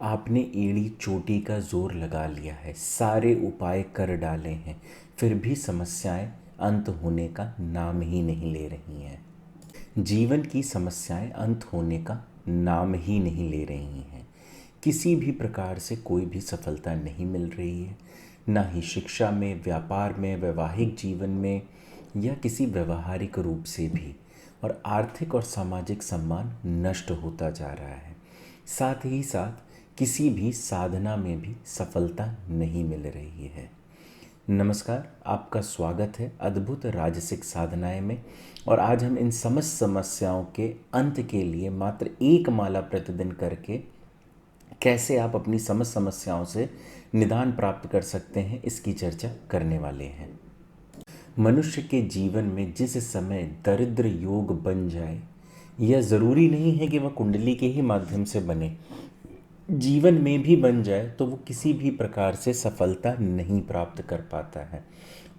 आपने एड़ी चोटी का जोर लगा लिया है, सारे उपाय कर डाले हैं, फिर भी समस्याएं अंत होने का नाम ही नहीं ले रही हैं। जीवन की समस्याएं अंत होने का नाम ही नहीं ले रही हैं। किसी भी प्रकार से कोई भी सफलता नहीं मिल रही है, ना ही शिक्षा में, व्यापार में, वैवाहिक जीवन में या किसी व्यवहारिक रूप से भी। और आर्थिक और सामाजिक सम्मान नष्ट होता जा रहा है। साथ ही साथ किसी भी साधना में भी सफलता नहीं मिल रही है। नमस्कार, आपका स्वागत है अद्भुत राजसिक साधनाएं में। और आज हम इन समस्त समस्याओं के अंत के लिए मात्र एक माला प्रतिदिन करके कैसे आप अपनी समस्त समस्याओं से निदान प्राप्त कर सकते हैं, इसकी चर्चा करने वाले हैं। मनुष्य के जीवन में जिस समय दरिद्र योग बन जाए, यह ज़रूरी नहीं है कि वह कुंडली के ही माध्यम से बने, जीवन में भी बन जाए तो वो किसी भी प्रकार से सफलता नहीं प्राप्त कर पाता है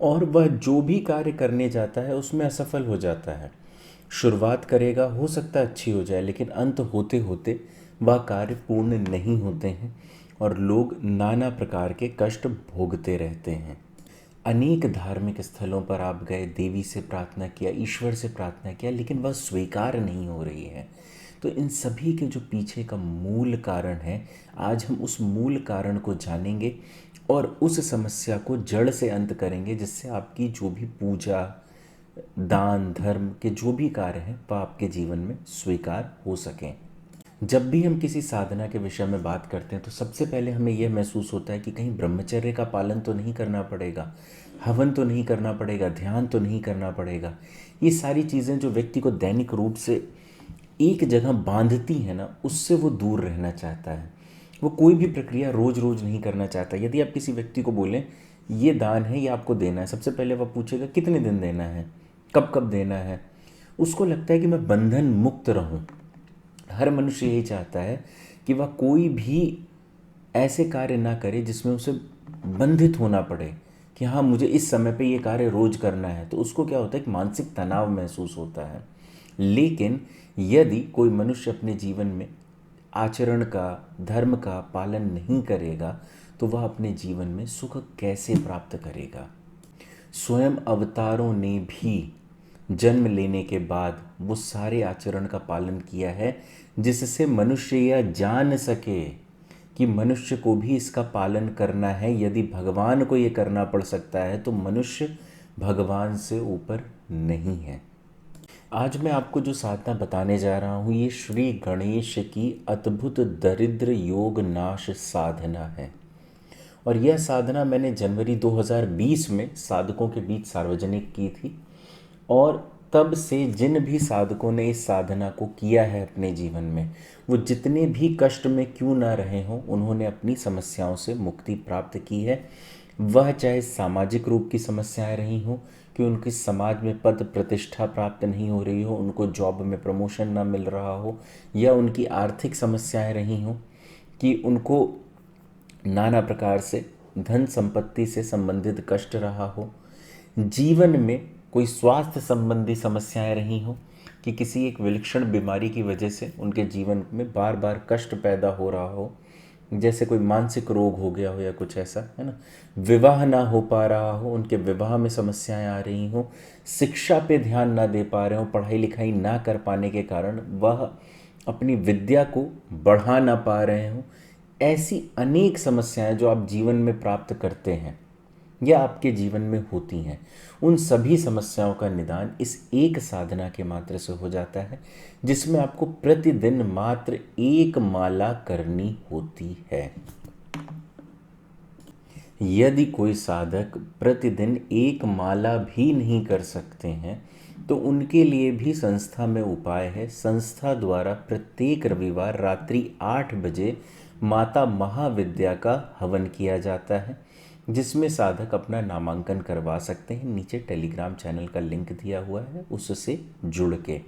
और वह जो भी कार्य करने जाता है उसमें असफल हो जाता है। शुरुआत करेगा, हो सकता है अच्छी हो जाए, लेकिन अंत होते होते वह कार्य पूर्ण नहीं होते हैं और लोग नाना प्रकार के कष्ट भोगते रहते हैं। अनेक धार्मिक स्थलों पर आप गए, देवी से प्रार्थना किया, ईश्वर से प्रार्थना किया, लेकिन वह स्वीकार नहीं हो रही है। तो इन सभी के जो पीछे का मूल कारण है, आज हम उस मूल कारण को जानेंगे और उस समस्या को जड़ से अंत करेंगे, जिससे आपकी जो भी पूजा, दान, धर्म के जो भी कार्य हैं वह आपके जीवन में स्वीकार हो सकें। जब भी हम किसी साधना के विषय में बात करते हैं तो सबसे पहले हमें यह महसूस होता है कि कहीं ब्रह्मचर्य का पालन तो नहीं करना पड़ेगा, हवन तो नहीं करना पड़ेगा, ध्यान तो नहीं करना पड़ेगा। ये सारी चीज़ें जो व्यक्ति को दैनिक रूप से एक जगह बांधती हैं ना, उससे वो दूर रहना चाहता है। वो कोई भी प्रक्रिया रोज़ रोज़ नहीं करना चाहता। यदि आप किसी व्यक्ति को बोलें ये दान है, ये आपको देना है, सबसे पहले वह पूछेगा कितने दिन देना है, कब कब देना है। उसको लगता है कि मैं बंधन मुक्त रहूं। हर मनुष्य यही चाहता है कि वह कोई भी ऐसे कार्य ना करे जिसमें उसे बंधित होना पड़े कि हाँ, मुझे इस समय पे ये कार्य रोज करना है। तो उसको क्या होता है कि मानसिक तनाव महसूस होता है। लेकिन यदि कोई मनुष्य अपने जीवन में आचरण का, धर्म का पालन नहीं करेगा तो वह अपने जीवन में सुख कैसे प्राप्त करेगा। स्वयं अवतारों ने भी जन्म लेने के बाद वो सारे आचरण का पालन किया है, जिससे मनुष्य यह जान सके कि मनुष्य को भी इसका पालन करना है। यदि भगवान को ये करना पड़ सकता है तो मनुष्य भगवान से ऊपर नहीं है। आज मैं आपको जो साधना बताने जा रहा हूँ, ये श्री गणेश की अद्भुत दरिद्र योग नाश साधना है। और यह साधना मैंने जनवरी 2020 में साधकों के बीच सार्वजनिक की थी। और तब से जिन भी साधकों ने इस साधना को किया है अपने जीवन में, वो जितने भी कष्ट में क्यों ना रहे हों, उन्होंने अपनी समस्याओं से मुक्ति प्राप्त की है। वह चाहे सामाजिक रूप की समस्याएं रही हों कि उनके समाज में पद प्रतिष्ठा प्राप्त नहीं हो रही हो, उनको जॉब में प्रमोशन ना मिल रहा हो, या उनकी आर्थिक समस्याएं रही हों कि उनको नाना प्रकार से धन संपत्ति से संबंधित कष्ट रहा हो, जीवन में कोई स्वास्थ्य संबंधी समस्याएं रही हों कि किसी एक विलक्षण बीमारी की वजह से उनके जीवन में बार बार कष्ट पैदा हो रहा हो, जैसे कोई मानसिक रोग हो गया हो या कुछ ऐसा, है ना। विवाह ना हो पा रहा हो, उनके विवाह में समस्याएं आ रही हों, शिक्षा पे ध्यान ना दे पा रहे हो, पढ़ाई लिखाई ना कर पाने के कारण वह अपनी विद्या को बढ़ा ना पा रहे हों। ऐसी अनेक समस्याएं जो आप जीवन में प्राप्त करते हैं या आपके जीवन में होती हैं, उन सभी समस्याओं का निदान इस एक साधना के मात्र से हो जाता है, जिसमें आपको प्रतिदिन मात्र एक माला करनी होती है। यदि कोई साधक प्रतिदिन एक माला भी नहीं कर सकते हैं तो उनके लिए भी संस्था में उपाय है। संस्था द्वारा प्रत्येक रविवार रात्रि 8 बजे माता महाविद्या का हवन किया जाता है, जिसमें साधक अपना नामांकन करवा सकते हैं। नीचे टेलीग्राम चैनल का लिंक दिया हुआ है, उससे जुड़ के।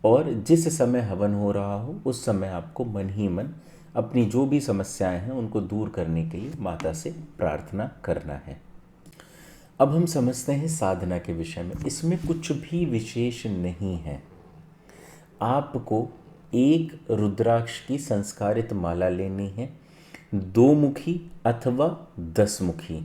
और जिस समय हवन हो रहा हो उस समय आपको मन ही मन अपनी जो भी समस्याएं हैं उनको दूर करने के लिए माता से प्रार्थना करना है। अब हम समझते हैं साधना के विषय में। इसमें कुछ भी विशेष नहीं है। आपको एक रुद्राक्ष की संस्कारित माला लेनी है, 2 मुखी अथवा 10 मुखी।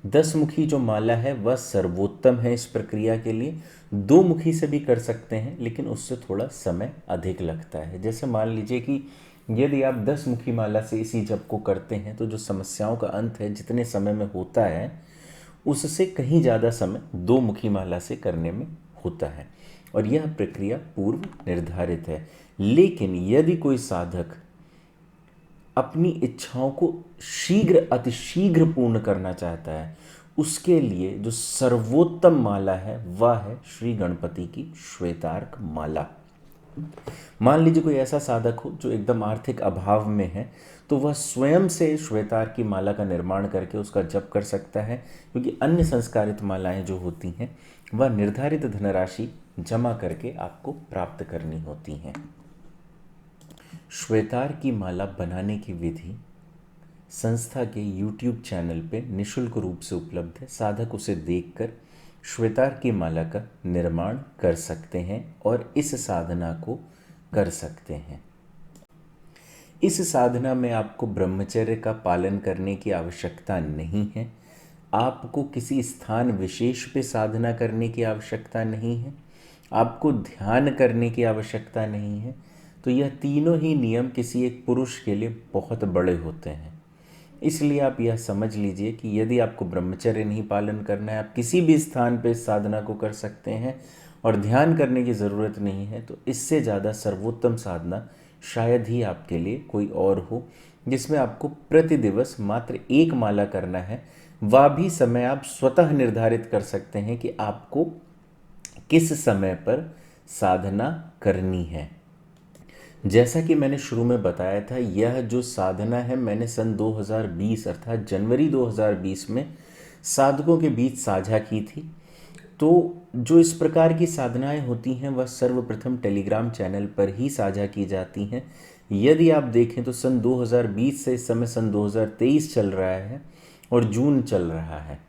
10 मुखी जो माला है वह सर्वोत्तम है इस प्रक्रिया के लिए। 2 मुखी से भी कर सकते हैं, लेकिन उससे थोड़ा समय अधिक लगता है। जैसे मान लीजिए कि यदि आप 10 मुखी माला से इसी जप को करते हैं तो जो समस्याओं का अंत है जितने समय में होता है उससे कहीं ज़्यादा समय 2 मुखी माला से करने में होता है, और यह प्रक्रिया पूर्व निर्धारित है। लेकिन यदि कोई साधक अपनी इच्छाओं को शीघ्र अतिशीघ्र पूर्ण करना चाहता है, उसके लिए जो सर्वोत्तम माला है वह है श्री गणपति की श्वेतार्क माला। मान लीजिए कोई ऐसा साधक हो जो एकदम आर्थिक अभाव में है, तो वह स्वयं से श्वेतार्क की माला का निर्माण करके उसका जप कर सकता है, क्योंकि अन्य संस्कारित मालाएं जो होती हैं वह निर्धारित धनराशि जमा करके आपको प्राप्त करनी होती हैं। श्वेतार्क की माला बनाने की विधि संस्था के YouTube चैनल पे निःशुल्क रूप से उपलब्ध है। साधक उसे देखकर श्वेतार्क की माला का निर्माण कर सकते हैं और इस साधना को कर सकते हैं। इस साधना में आपको ब्रह्मचर्य का पालन करने की आवश्यकता नहीं है। आपको किसी स्थान विशेष पे साधना करने की आवश्यकता नहीं है। आपको ध्यान करने की आवश्यकता नहीं है। तो यह तीनों ही नियम किसी एक पुरुष के लिए बहुत बड़े होते हैं। इसलिए आप यह समझ लीजिए कि यदि आपको ब्रह्मचर्य नहीं पालन करना है, आप किसी भी स्थान पर इस साधना को कर सकते हैं और ध्यान करने की ज़रूरत नहीं है। तो इससे ज़्यादा सर्वोत्तम साधना शायद ही आपके लिए कोई और हो, जिसमें आपको प्रति दिवस मात्र 1 माला करना है। वह भी समय आप स्वतः निर्धारित कर सकते हैं कि आपको किस समय पर साधना करनी है। जैसा कि मैंने शुरू में बताया था, यह जो साधना है मैंने सन 2020 अर्थात जनवरी 2020 में साधकों के बीच साझा की थी। तो जो इस प्रकार की साधनाएं होती हैं वह सर्वप्रथम टेलीग्राम चैनल पर ही साझा की जाती हैं। यदि आप देखें तो सन 2020 से इस समय सन 2023 चल रहा है और जून चल रहा है,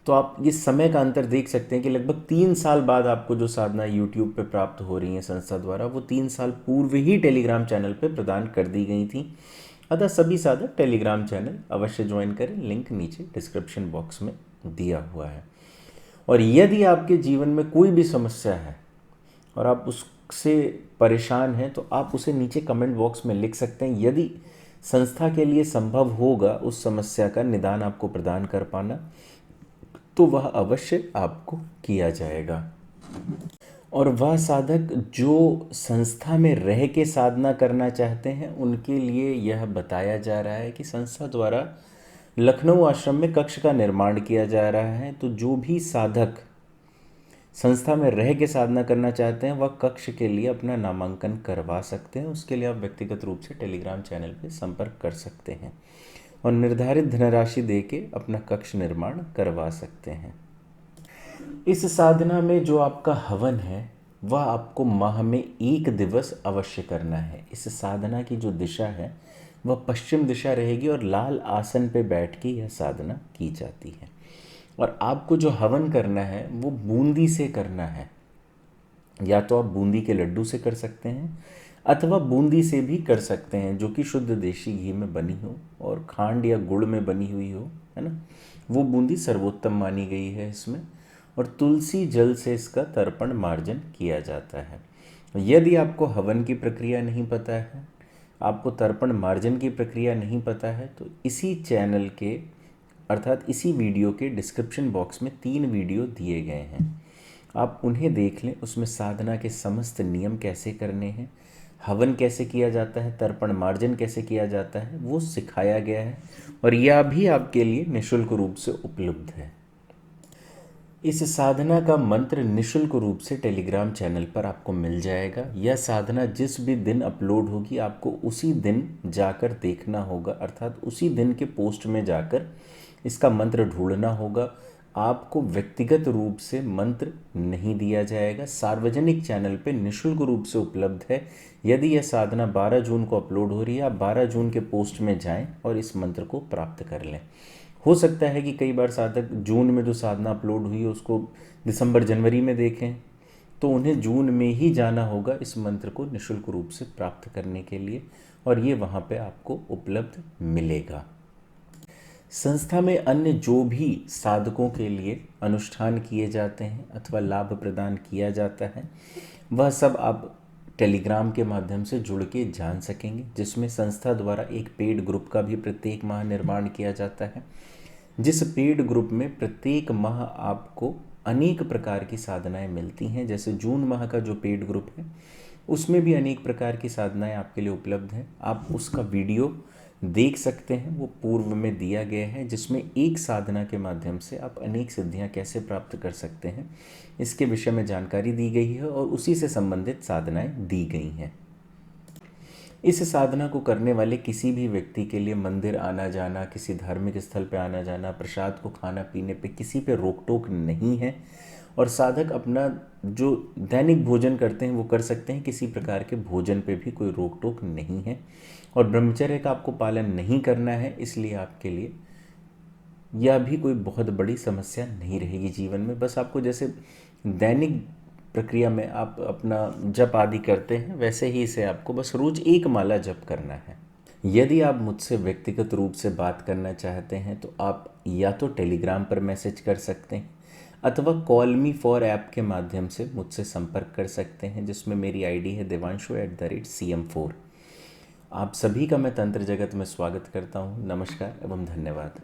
तो आप ये समय का अंतर देख सकते हैं कि लगभग 3 साल बाद आपको जो साधना YouTube पे प्राप्त हो रही है संस्था द्वारा, वो 3 साल पूर्व ही टेलीग्राम चैनल पे प्रदान कर दी गई थी। अतः सभी साधक टेलीग्राम चैनल अवश्य ज्वाइन करें, लिंक नीचे डिस्क्रिप्शन बॉक्स में दिया हुआ है। और यदि आपके जीवन में कोई भी समस्या है और आप उससे परेशान हैं, तो आप उसे नीचे कमेंट बॉक्स में लिख सकते हैं। यदि संस्था के लिए संभव होगा उस समस्या का निदान आपको प्रदान कर पाना, तो वह अवश्य आपको किया जाएगा। और वह साधक जो संस्था में रह के साधना करना चाहते हैं, उनके लिए यह बताया जा रहा है कि संस्था द्वारा लखनऊ आश्रम में कक्ष का निर्माण किया जा रहा है। तो जो भी साधक संस्था में रह के साधना करना चाहते हैं वह कक्ष के लिए अपना नामांकन करवा सकते हैं। उसके लिए आप व्यक्तिगत रूप से टेलीग्राम चैनल पर संपर्क कर सकते हैं और निर्धारित धनराशि देके अपना कक्ष निर्माण करवा सकते हैं। इस साधना में जो आपका हवन है वह आपको माह में 1 दिवस अवश्य करना है। इस साधना की जो दिशा है वह पश्चिम दिशा रहेगी और लाल आसन पे बैठ के यह साधना की जाती है। और आपको जो हवन करना है वो बूंदी से करना है। या तो आप बूंदी के लड्डू से कर सकते हैं अथवा बूंदी से भी कर सकते हैं, जो कि शुद्ध देशी घी में बनी हो और खांड या गुड़ में बनी हुई हो, है ना। वो बूंदी सर्वोत्तम मानी गई है इसमें। और तुलसी जल से इसका तर्पण मार्जन किया जाता है। यदि आपको हवन की प्रक्रिया नहीं पता है, आपको तर्पण मार्जन की प्रक्रिया नहीं पता है, तो इसी चैनल के अर्थात इसी वीडियो के डिस्क्रिप्शन बॉक्स में 3 वीडियो दिए गए हैं, आप उन्हें देख लें। उसमें साधना के समस्त नियम कैसे करने हैं, हवन कैसे किया जाता है, तर्पण मार्जन कैसे किया जाता है, वो सिखाया गया है। और यह भी आपके लिए निःशुल्क रूप से उपलब्ध है। इस साधना का मंत्र निःशुल्क रूप से टेलीग्राम चैनल पर आपको मिल जाएगा। यह साधना जिस भी दिन अपलोड होगी आपको उसी दिन जाकर देखना होगा, अर्थात उसी दिन के पोस्ट में जाकर इसका मंत्र ढूंढना होगा। आपको व्यक्तिगत रूप से मंत्र नहीं दिया जाएगा, सार्वजनिक चैनल पे निःशुल्क रूप से उपलब्ध है। यदि यह साधना 12 जून को अपलोड हो रही है, आप 12 जून के पोस्ट में जाएं और इस मंत्र को प्राप्त कर लें। हो सकता है कि कई बार साधक जून में जो साधना अपलोड हुई है उसको दिसंबर जनवरी में देखें, तो उन्हें जून में ही जाना होगा इस मंत्र को निःशुल्क रूप से प्राप्त करने के लिए, और ये वहाँ पे आपको उपलब्ध मिलेगा। संस्था में अन्य जो भी साधकों के लिए अनुष्ठान किए जाते हैं अथवा लाभ प्रदान किया जाता है, वह सब आप टेलीग्राम के माध्यम से जुड़ के जान सकेंगे, जिसमें संस्था द्वारा एक पेड ग्रुप का भी प्रत्येक माह निर्माण किया जाता है, जिस पेड ग्रुप में प्रत्येक माह आपको अनेक प्रकार की साधनाएं मिलती हैं। जैसे जून माह का जो पेड ग्रुप है उसमें भी अनेक प्रकार की साधनाएं आपके लिए उपलब्ध हैं। आप उसका वीडियो देख सकते हैं, वो पूर्व में दिया गया है, जिसमें एक साधना के माध्यम से आप अनेक सिद्धियां कैसे प्राप्त कर सकते हैं इसके विषय में जानकारी दी गई है और उसी से संबंधित साधनाएं दी गई हैं। इस साधना को करने वाले किसी भी व्यक्ति के लिए मंदिर आना जाना, किसी धार्मिक स्थल पर आना जाना, प्रसाद को खाना पीने पे किसी पे रोक टोक नहीं है, और साधक अपना जो दैनिक भोजन करते हैं वो कर सकते हैं, किसी प्रकार के भोजन पे भी कोई रोक टोक नहीं है, और ब्रह्मचर्य का आपको पालन नहीं करना है, इसलिए आपके लिए यह भी कोई बहुत बड़ी समस्या नहीं रहेगी जीवन में। बस आपको जैसे दैनिक प्रक्रिया में आप अपना जप आदि करते हैं वैसे ही इसे आपको बस रोज एक माला जप करना है। यदि आप मुझसे व्यक्तिगत रूप से बात करना चाहते हैं तो आप या तो टेलीग्राम पर मैसेज कर सकते हैं अथवा कॉल मी फॉर ऐप के माध्यम से मुझसे संपर्क कर सकते हैं, जिसमें मेरी आईडी है devanshu@cm4। आप सभी का मैं तंत्र जगत में स्वागत करता हूँ। नमस्कार एवं धन्यवाद।